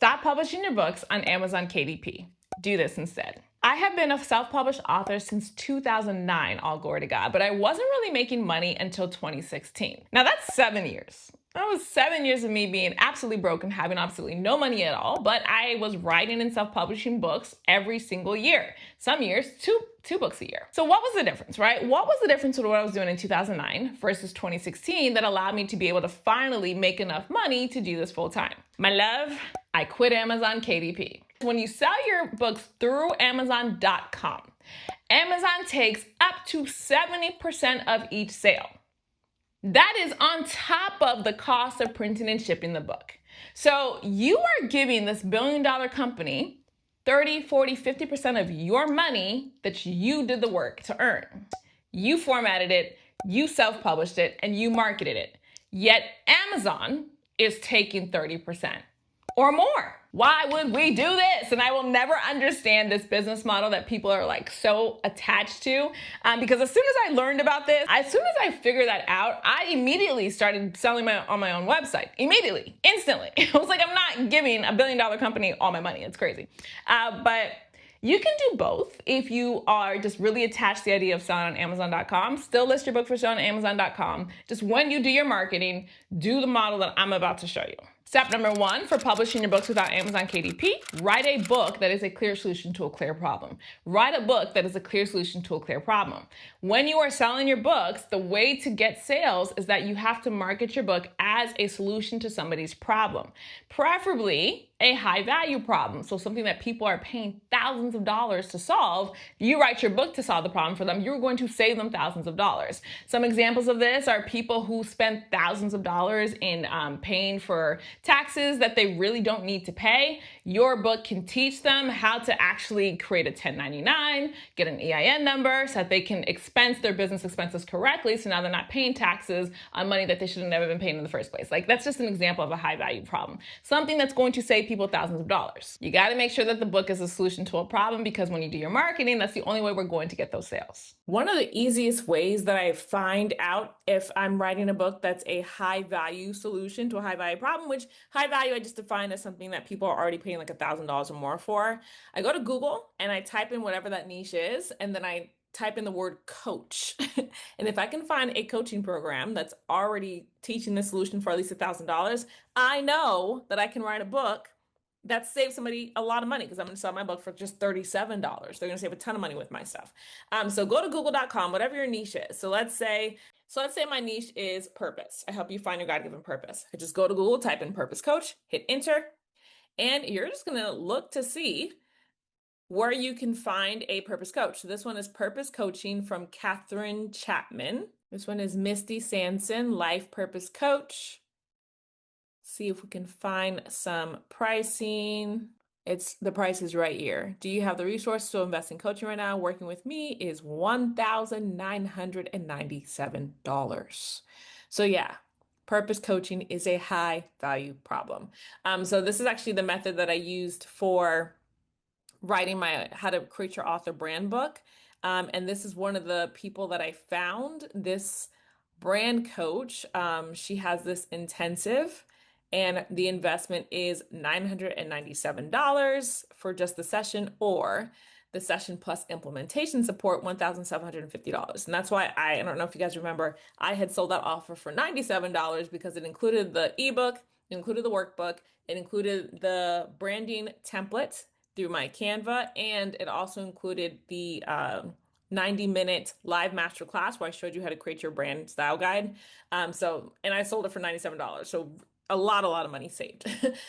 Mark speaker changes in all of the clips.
Speaker 1: Stop publishing your books on Amazon KDP. Do this instead. I have been a self-published author since 2009, all glory to God, but I wasn't really making money until 2016. Now that's 7 years. That was 7 years of me being absolutely broke and having absolutely no money at all, but I was writing and self-publishing books every single year. Some years, two books a year. So what was the difference, right? What was the difference with what I was doing in 2009 versus 2016 that allowed me to be able to finally make enough money to do this full time? My love, I quit Amazon KDP. When you sell your books through Amazon.com, Amazon takes up to 70% of each sale. That is on top of the cost of printing and shipping the book. So you are giving this billion-dollar company 30, 40, 50% of your money that you did the work to earn. You formatted it, you self-published it, and you marketed it. Yet Amazon is taking 30% or more. Why would we do this? And I will never understand this business model that people are like so attached to. Because as soon as I learned about this, as soon as I figured that out, I immediately started selling on my own website. Immediately, instantly. I was like, I'm not giving a billion-dollar company all my money. It's crazy. But you can do both if you are just really attached to the idea of selling on Amazon.com. Still list your book for sale on Amazon.com. Just when you do your marketing, do the model that I'm about to show you. Step number 1 for publishing your books without Amazon KDP, write a book that is a clear solution to a clear problem. Write a book that is a clear solution to a clear problem. When you are selling your books, the way to get sales is that you have to market your book as a solution to somebody's problem, preferably a high value problem. So something that people are paying thousands of dollars to solve. You write your book to solve the problem for them. You're going to save them thousands of dollars. Some examples of this are people who spend thousands of dollars in paying for taxes that they really don't need to pay. Your book can teach them how to actually create a 1099, get an EIN number so that they can expense their business expenses correctly. So now they're not paying taxes on money that they should have never been paying in the first place. Like that's just an example of a high value problem. Something that's going to save people thousands of dollars. You got to make sure that the book is a solution to a problem because when you do your marketing, that's the only way we're going to get those sales. One of the easiest ways that I find out if I'm writing a book that's a high value solution to a high value problem, which high value I just define as something that people are already paying like $1,000 or more for. I go to Google and I type in whatever that niche is, and then I type in the word coach. And if I can find a coaching program that's already teaching the solution for at least $1,000, I know that I can write a book that saves somebody a lot of money because I'm going to sell my book for just $37. They're going to save a ton of money with my stuff. So go to google.com, whatever your niche is. So let's say my niche is purpose. I help you find your God-given purpose. I just go to Google, type in purpose coach, hit enter, and you're just going to look to see where you can find a purpose coach. So this one is Purpose Coaching from Catherine Chapman. This one is Misty Sanson, Life Purpose Coach. See if we can find some pricing. The price is right here. Do you have the resources to invest in coaching right now? Working with me is $1,997. So yeah, purpose coaching is a high value problem. So this is actually the method that I used for writing my How to Create Your Author Brand book. And this is one of the people that I found, this brand coach. She has this intensive and the investment is $997 for just the session, or the session plus implementation support, $1,750. And that's why I don't know if you guys remember, I had sold that offer for $97 because it included the ebook, it included the workbook, it included the branding template through my Canva, and it also included the 90-minute live masterclass where I showed you how to create your brand style guide. And I sold it for $97. So a lot of money saved.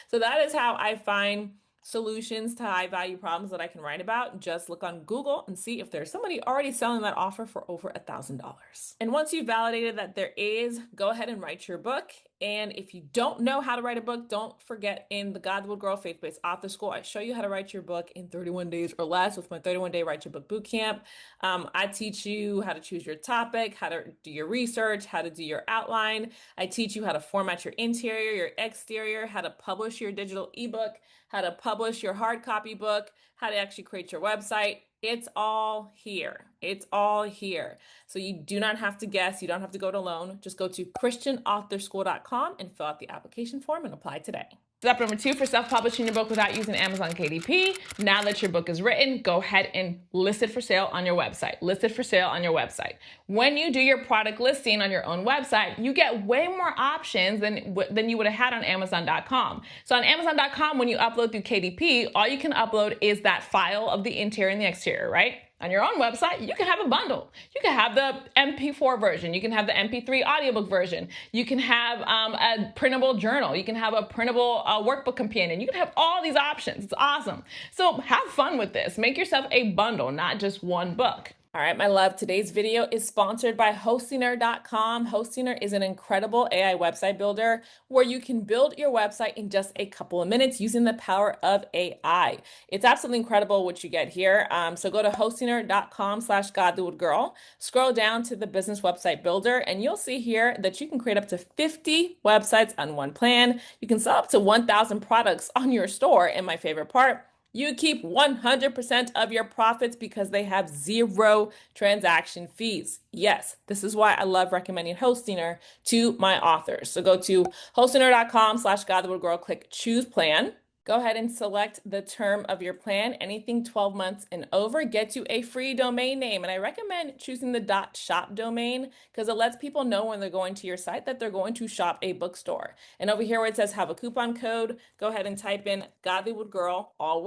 Speaker 1: So that is how I find solutions to high value problems that I can write about. Just look on Google and see if there's somebody already selling that offer for over $1,000. And once you've validated that there is, go ahead and write your book. And if you don't know how to write a book, don't forget in the God Will Grow Faith-Based Author School, I show you how to write your book in 31 days or less with my 31-day Write Your Book Bootcamp. I teach you how to choose your topic, how to do your research, how to do your outline. I teach you how to format your interior, your exterior, how to publish your digital ebook, how to publish your hard copy book, how to actually create your website. It's all here. It's all here. So you do not have to guess. You don't have to go it alone. Just go to christianauthorschool.com and fill out the application form and apply today. Step number 2 for self-publishing your book without using Amazon KDP. Now that your book is written, go ahead and list it for sale on your website. List it for sale on your website. When you do your product listing on your own website, you get way more options than you would have had on Amazon.com. So on Amazon.com, when you upload through KDP, all you can upload is that file of the interior and the exterior, right? On your own website, you can have a bundle. You can have the MP4 version. You can have the MP3 audiobook version. You can have a printable journal. You can have a printable workbook companion. You can have all these options. It's awesome. So have fun with this. Make yourself a bundle, not just one book. All right, my love, today's video is sponsored by Hostiner.com. Hostiner is an incredible AI website builder where you can build your website in just a couple of minutes using the power of AI. It's absolutely incredible what you get here. So go to Hostiner.com/GodlyWoodGirl, scroll down to the business website builder, and you'll see here that you can create up to 50 websites on one plan. You can sell up to 1,000 products on your store, and my favorite part, you keep 100% of your profits because they have 0 transaction fees. Yes, this is why I love recommending Hostiner to my authors. So go to Hostiner.com/GodlyWoodGirl, click choose plan. Go ahead and select the term of your plan. Anything 12 months and over gets you a free domain name. And I recommend choosing the .shop domain because it lets people know when they're going to your site that they're going to shop a bookstore. And over here where it says have a coupon code, go ahead and type in GodlyWoodGirl, all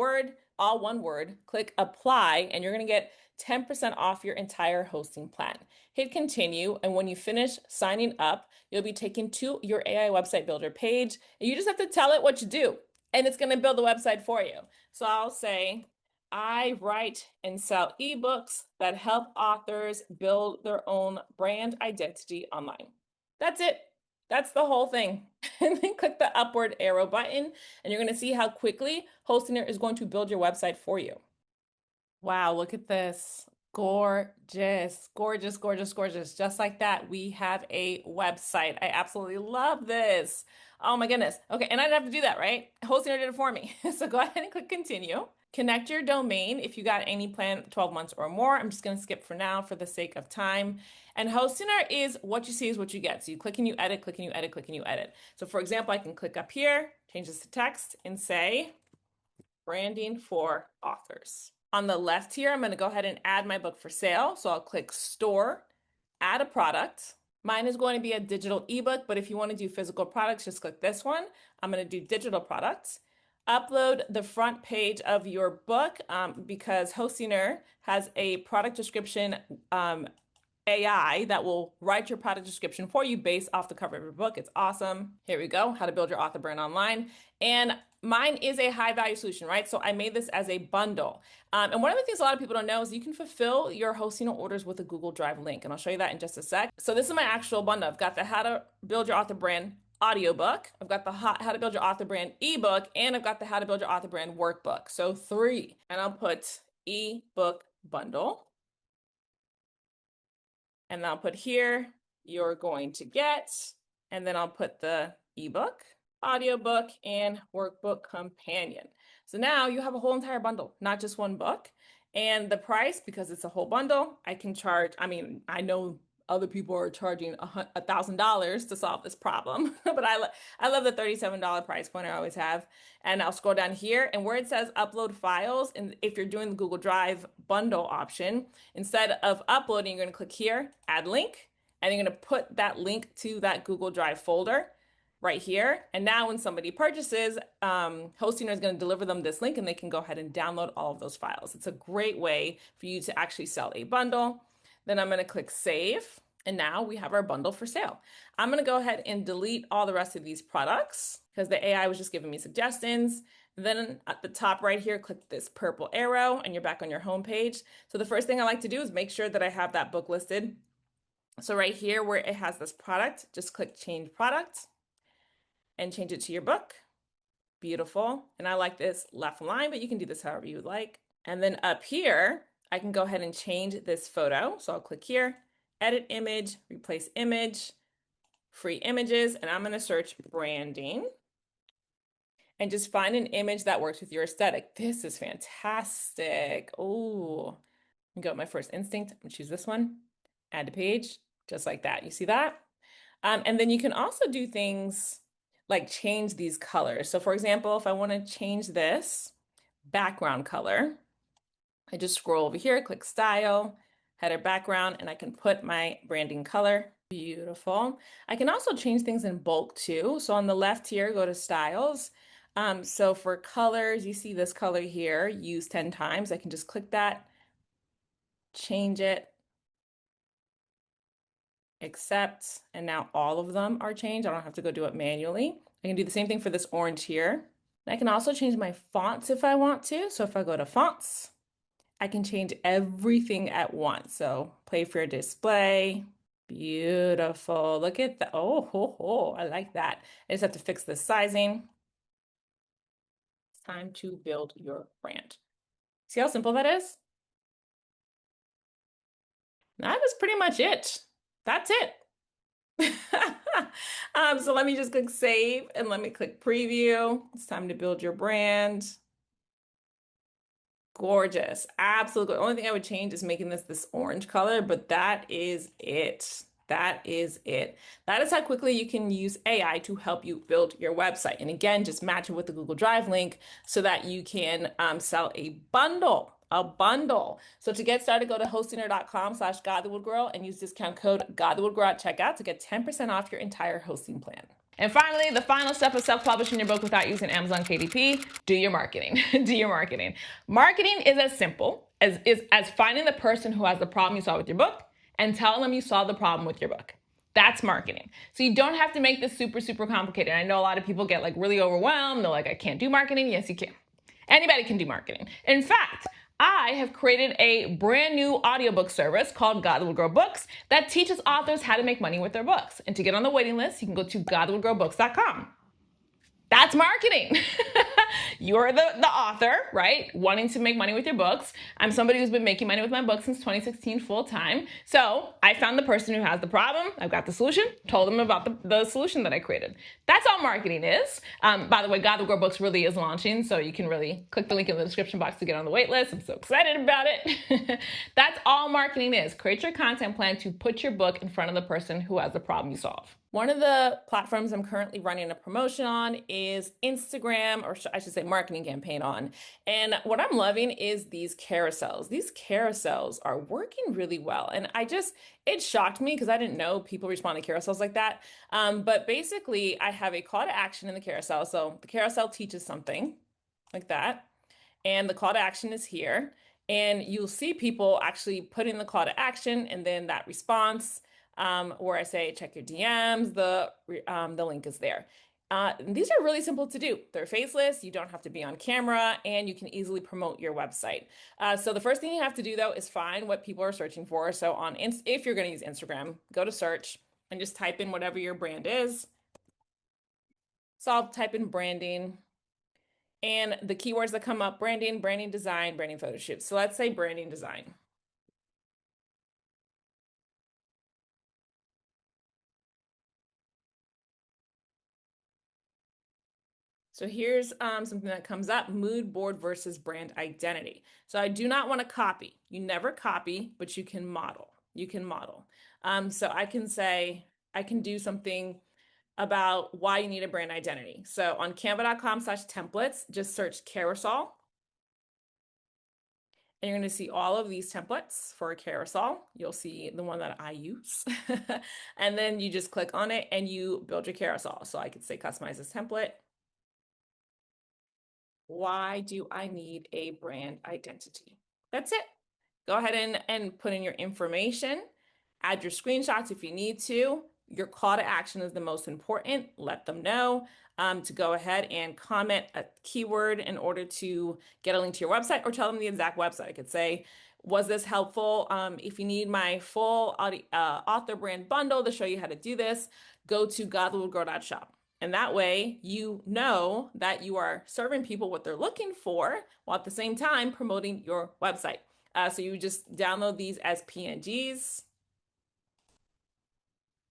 Speaker 1: one word, click apply, and you're going to get 10% off your entire hosting plan. Hit continue, and when you finish signing up, you'll be taken to your AI website builder page, and you just have to tell it what you do, and it's going to build the website for you. So I'll say, I write and sell ebooks that help authors build their own brand identity online. That's it. That's the whole thing. And then click the upward arrow button, and you're going to see how quickly Hostiner is going to build your website for you. Wow, look at this. Gorgeous, gorgeous, gorgeous, gorgeous. Just like that, we have a website. I absolutely love this. Oh my goodness. Okay, and I didn't have to do that, right? Hostiner did it for me. So go ahead and click continue. Connect your domain if you got any plan 12 months or more. I'm just going to skip for now for the sake of time. And Hostiner is what you see is what you get. So you click and you edit, click and you edit, click and you edit. So for example, I can click up here, change this to text, and say branding for authors. On the left here, I'm going to go ahead and add my book for sale. So I'll click store, add a product. Mine is going to be a digital ebook, but if you want to do physical products, just click this one. I'm going to do digital products. Upload the front page of your book because Hostiner has a product description AI that will write your product description for you based off the cover of your book. It's awesome. Here we go, how to build your author brand online. And mine is a high value solution, right? So I made this as a bundle. And one of the things a lot of people don't know is you can fulfill your Hostiner orders with a Google Drive link. And I'll show you that in just a sec. So this is my actual bundle. I've got the how to build your author brand audiobook. I've got the how to build your author brand ebook, and I've got the how to build your author brand workbook. So 3. And I'll put ebook bundle. And I'll put here, you're going to get, and then I'll put the ebook, audiobook, and workbook companion. So now you have a whole entire bundle, not just one book. And the price, because it's a whole bundle, I can charge, I know other people are charging $1,000 to solve this problem, but I love the $37 price point I always have. And I'll scroll down here, and where it says upload files, and if you're doing the Google Drive bundle option, instead of uploading, you're going to click here, add link, and you're going to put that link to that Google Drive folder right here. And now when somebody purchases, Hostiner is going to deliver them this link, and they can go ahead and download all of those files. It's a great way for you to actually sell a bundle. Then I'm going to click save, and now we have our bundle for sale. I'm going to go ahead and delete all the rest of these products because the AI was just giving me suggestions. Then at the top right here, click this purple arrow, and you're back on your home page. So the first thing I like to do is make sure that I have that book listed. So right here where it has this product, just click change product and change it to your book. Beautiful. And I like this left line, but you can do this however you would like. And then up here, I can go ahead and change this photo. So I'll click here, edit image, replace image, free images, and I'm going to search branding and just find an image that works with your aesthetic. This is fantastic. Oh, go with my first instinct. I'm going to choose this one, add to page, just like that. You see that? And then you can also do things like change these colors. So for example, if I want to change this background color, I just scroll over here, click style, header background, and I can put my branding color. Beautiful. I can also change things in bulk too. So on the left here, go to styles. So for colors, you see this color here, use 10 times. I can just click that, change it, accept, and now all of them are changed. I don't have to go do it manually. I can do the same thing for this orange here. I can also change my fonts if I want to. So if I go to fonts, I can change everything at once. So play for display. Beautiful. Look at the, oh, ho, ho, I like that. I just have to fix the sizing. It's time to build your brand. See how simple that is? That was pretty much it. That's it. So let me just click save and let me click preview. It's time to build your brand. Gorgeous. Absolutely. The only thing I would change is making this orange color, but that is it. That is it. That is how quickly you can use AI to help you build your website. And again, just match it with the Google Drive link so that you can sell a bundle. A bundle. So to get started, go to hostinger.com/godthewoodgirl and use discount code godthewoodgirl at checkout to get 10% off your entire hosting plan. And finally, the final step of self-publishing your book without using Amazon KDP, do your marketing. Do your marketing. Marketing is as simple as finding the person who has the problem you saw with your book and telling them you solved the problem with your book. That's marketing. So you don't have to make this super, super complicated. I know a lot of people get like really overwhelmed. They're like, I can't do marketing. Yes, you can. Anybody can do marketing. In fact, I have created a brand new audiobook service called God That Would Grow Books that teaches authors how to make money with their books. And to get on the waiting list, you can go to godthatwoodgrowbooks.com. That's marketing. You're the author, right? Wanting to make money with your books. I'm somebody who's been making money with my books since 2016 full time. So I found the person who has the problem. I've got the solution, told them about the solution that I created. That's all marketing is. By the way, God Will Grow Books really is launching. So you can really click the link in the description box to get on the wait list. I'm so excited about it. That's all marketing is. Create your content plan to put your book in front of the person who has the problem you solve. One of the platforms I'm currently running a promotion on is Instagram, or I should say marketing campaign on. And what I'm loving is these carousels. These carousels are working really well. And it shocked me because I didn't know people respond to carousels like that. But basically I have a call to action in the carousel. So the carousel teaches something like that. And the call to action is here. And you'll see people actually putting the call to action and then that response where I say check your DMs, the link is there. These are really simple to do. They're faceless, you don't have to be on camera, and you can easily promote your website. So the first thing you have to do though is find what people are searching for. So if you're gonna use Instagram, go to search and just type in whatever your brand is. So I'll type in branding. And the keywords that come up, branding, branding design, branding photo shoot. So let's say branding design. So here's something that comes up, mood board versus brand identity. So I do not want to copy. You never copy, but you can model. You can model. So I can say, I can do something about why you need a brand identity. So on canva.com/templates, just search carousel. And you're going to see all of these templates for a carousel. You'll see the one that I use. And then you just click on it and you build your carousel. So I could say customize this template. Why do I need a brand identity? That's it. Go ahead and put in your information, add your screenshots if you need to. Your call to action is the most important. Let them know to go ahead and comment a keyword in order to get a link to your website, or tell them the exact website. I could say, was this helpful? If you need my full author brand bundle to show you how to do this, go to godthatwoodgrow.shop. And that way you know that you are serving people what they're looking for while at the same time promoting your website. So you just download these as PNGs.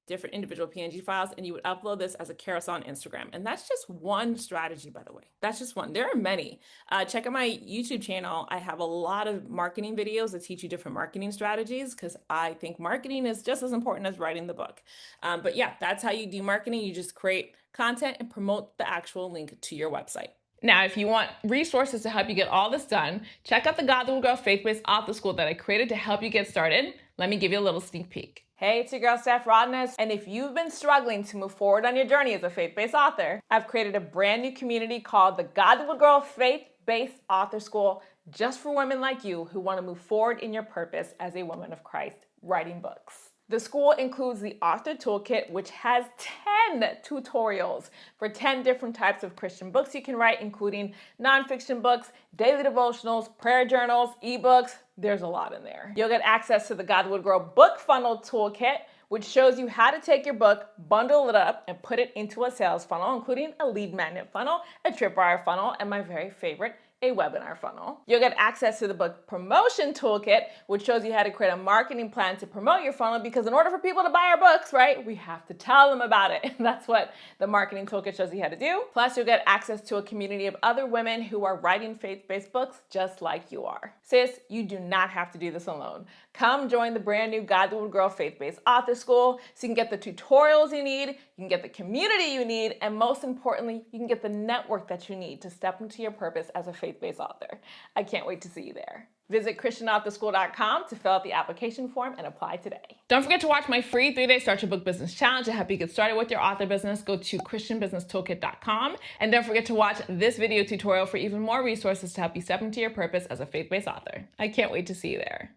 Speaker 1: different individual PNG files, and you would upload this as a carousel on Instagram. And that's just one strategy, by the way. That's just one. There are many. Check out my YouTube channel. I have a lot of marketing videos that teach you different marketing strategies because I think marketing is just as important as writing the book. But yeah, that's how you do marketing. You just create content and promote the actual link to your website. Now, if you want resources to help you get all this done, check out the God That Will Grow Faith-Based Author School that I created to help you get started. Let me give you a little sneak peek. Hey, it's your girl, Steph Rodness, and if you've been struggling to move forward on your journey as a faith-based author, I've created a brand new community called the God That Will Grow Faith-Based Author School just for women like you who want to move forward in your purpose as a woman of Christ, writing books. The school includes the Author Toolkit, which has 10 tutorials for 10 different types of Christian books you can write, including nonfiction books, daily devotionals, prayer journals, ebooks. There's a lot in there. You'll get access to the God Would Grow Book Funnel Toolkit, which shows you how to take your book, bundle it up, and put it into a sales funnel, including a lead magnet funnel, a tripwire funnel, and my very favorite, a webinar funnel. You'll get access to the book promotion toolkit, which shows you how to create a marketing plan to promote your funnel, because in order for people to buy our books, right, we have to tell them about it. And that's what the marketing toolkit shows you how to do. Plus, you'll get access to a community of other women who are writing faith-based books just like you are. Sis, you do not have to do this alone. Come join the brand new God That Would Grow Faith-Based Author School so you can get the tutorials you need, you can get the community you need, and most importantly, you can get the network that you need to step into your purpose as a faith-based author. I can't wait to see you there. Visit ChristianAuthorSchool.com to fill out the application form and apply today. Don't forget to watch my free 3-day Start Your Book Business Challenge to help you get started with your author business. Go to ChristianBusinessToolkit.com. And don't forget to watch this video tutorial for even more resources to help you step into your purpose as a faith-based author. I can't wait to see you there.